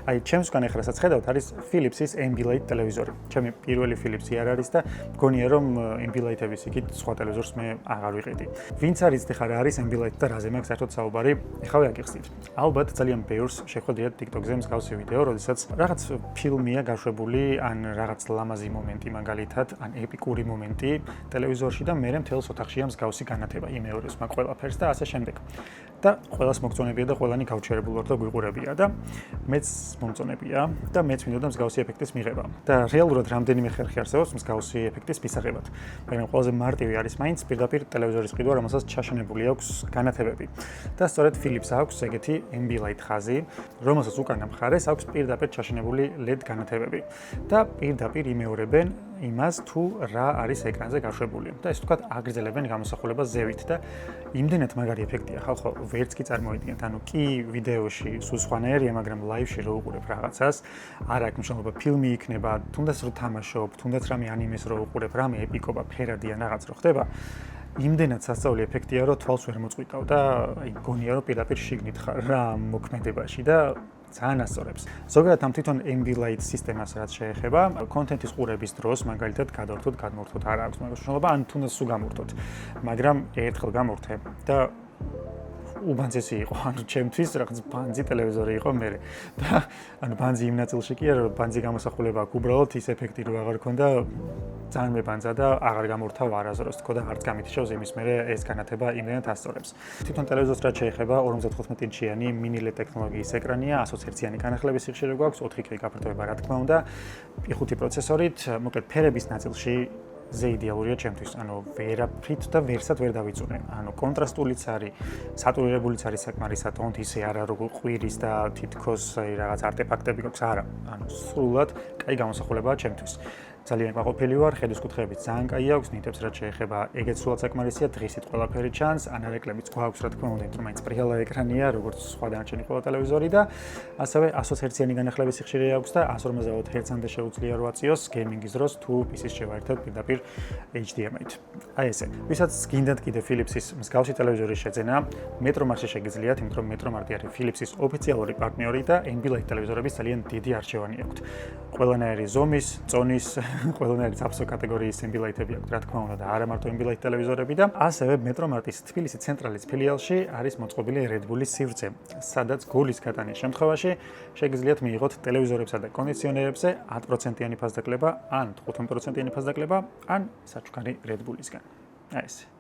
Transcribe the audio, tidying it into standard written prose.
აი, ჩემსგან ახლა რასაც ხედავთ, არის Philips-ის Ambilight ტელევიზორი. ჩემი პირველი Philips-ი არ არის და მგონია რომ Ambilight-ების იქით სხვა ტელევიზორს მე აღარ ვიყიდი. ვინც არის ეხლა რა არის Ambilight და რაზე მაქვს საერთოდ საუბარი, ეხლა ვიაკიხსნით. ალბათ ძალიან ბევრს შეხვედრიათ TikTok-ზე მსგავსი ვიდეო, როდესაც რაღაც ფილმია გაშვებული, ან რაღაც ლამაზი მომენტი მაგალითად, ან ეპიკური მომენტი ტელევიზორში და მე მთელს ოთახშია მსგავსი განათება, იმეორებს მაგ ყველაფერს და ასე შემდეგ. და ყველას მოგწონებია და ყველანი გავჩერებული ვარ და გვიყურებია და მეც მომწონებია და მეც მინდოდა მსგავსი ეფექტის მიღება. და რეალურად რამდენიმე ხერხი არსებობს მსგავსი ეფექტის მისაღებად. მაგრამ ყველაზე მარტივი არის მაინც პირდაპირ ტელევიზორის ყიდვა, რომელსაც ჩაშენებული აქვს განათებები. და სწორედ Philips აქვს ეგეთი Ambilight ხაზი, რომელსაც უკანა მხარეს აქვს პირდაპირ ჩაშენებული LED განათებები. და პირდაპირ იმეორებენ იმას თუ რა არის ეკრანზე გაშვებული. და ეს თქვათ აგრძელებენ გამოსახულებას ზევით და იმდენად მაგარი ეფექტია, ხალხო, ვერც კი წარმოიდგენთ. ანუ კი ვიდეოში სულ სხვანაირია, მაგრამ ლაივში რო უყურებ რაღაცას, არ აქვს მნიშვნელობა ფილმი იქნება, თუნდაც რო თამაშობ, თუნდაც რამე ანიმეს რო უყურებ, რამე ეპიკობა, ფერადი ან რაღაც რო ხდება. იმდენად სასწაული ეფექტია, რომ თვალს ვერ მოწყვიტავ და აი გონია რომ პირდაპირ შიგნით ხარ რა მოქმედებაში და ძალიან ასწორებს. ზოგადად ამ თვითონ Ambilight სისტემას რაც შეეხება, კონტენტის ყურების დროს მაგალითად გადავართოთ, გადმოვართოთ არ აქვს მაგას მნიშვნელობა, ან თუნდაც სულ გამოვართოთ. მაგრამ ერთხელ გამოვრთე და უბანძესი იყო, ანუ ჩემთვის რაღაც ბანძი ტელევიზორი იყო მე. და ანუ ბანძი იმ ნაწილში კი არა, რომ ბანძი გამოსახულება აქვს, უბრალოდ ის ეფექტი რო აღარ ქონდა, ძალიან მებანძა და აღარ გამორთავ არასდროს თქო და არც გამითიშავს იმის მერე ეს განათება იმდენად ასწორებს. თვითონ ტელევიზორს რაც შეეხება 55 ინჩიანი mini LED ტექნოლოგიის ეკრანია, 120 ჰერციანი განახლების სიხშირე გვაქვს, 4K გაფართოება რა თქმა უნდა, i5 პროცესორით, მოკლედ ფერების ნაწილში ზე იდეალურია ჩემთვის, ანუ ვერაფრით და ვერსად ვერ დავიწუნე. ანუ კონტრასტულიც არის, სატურირებულიც არის საკმარისად, თონთ ისე არა როგორ ყვირის და თითქოს რაღაც არტეფაქტები გვაქვს, არა. ანუ სრულად კაი გამოსახულებაა ჩემთვის. ძალიან კმაყოფილი ვარ, ხედვის კუთხეებიც ძალიან კაი აქვს, ნიტებს რაც შეეხება, ეგეც სრულად საკმარისია, დღისით ყველაფერი ჩანს, ანარეკლებით გვაქვს რა თქმა უნდა, იმიტომ რომ მაინც პრიალა ეკრანია, როგორც სხვა დანარჩენი ყველა ტელევიზორი და ასევე 120 ჰერციანი განახლების სიხშირე აქვს და 150 ჰერცამდე შეუძლია რო აწიოს გეიმინგის დროს თუ PC-ს შევაერთოთ პირდაპირ HDMI-ით. აი ესე. ვისაც გინდათ კიდე Philips-ის მსგავსი ტელევიზორის შეძენა, Metromart-ში შეგიძლიათ, იმიტომ რომ Metromart-ი არის Philips-ის ოფიციალური პარტნიორი და Ambilight ტელევიზორების ძალიან დიდი არჩევანი აქვთ. ყველანაირი ზომის, წონის ყველანაირი საფსო კატეგორიის Ambilight-ები აქვს, რა თქმა უნდა, და არა მარტო Ambilight ტელევიზორები და ასევე Metromart-ის თბილისის ცენტრალის ფილიალში არის მოწყობილი Red Bull-ის სივრცე, სადაც გოლის გატანის შემთხვევაში შეგიძლიათ მიიღოთ ტელევიზორებსა და კონდიციონერებზე 10%-იანი ფასდაკლება, ან 15%-იანი ფასდაკლება, ან საჩუქარი Red Bull-ისგან. აი ესე.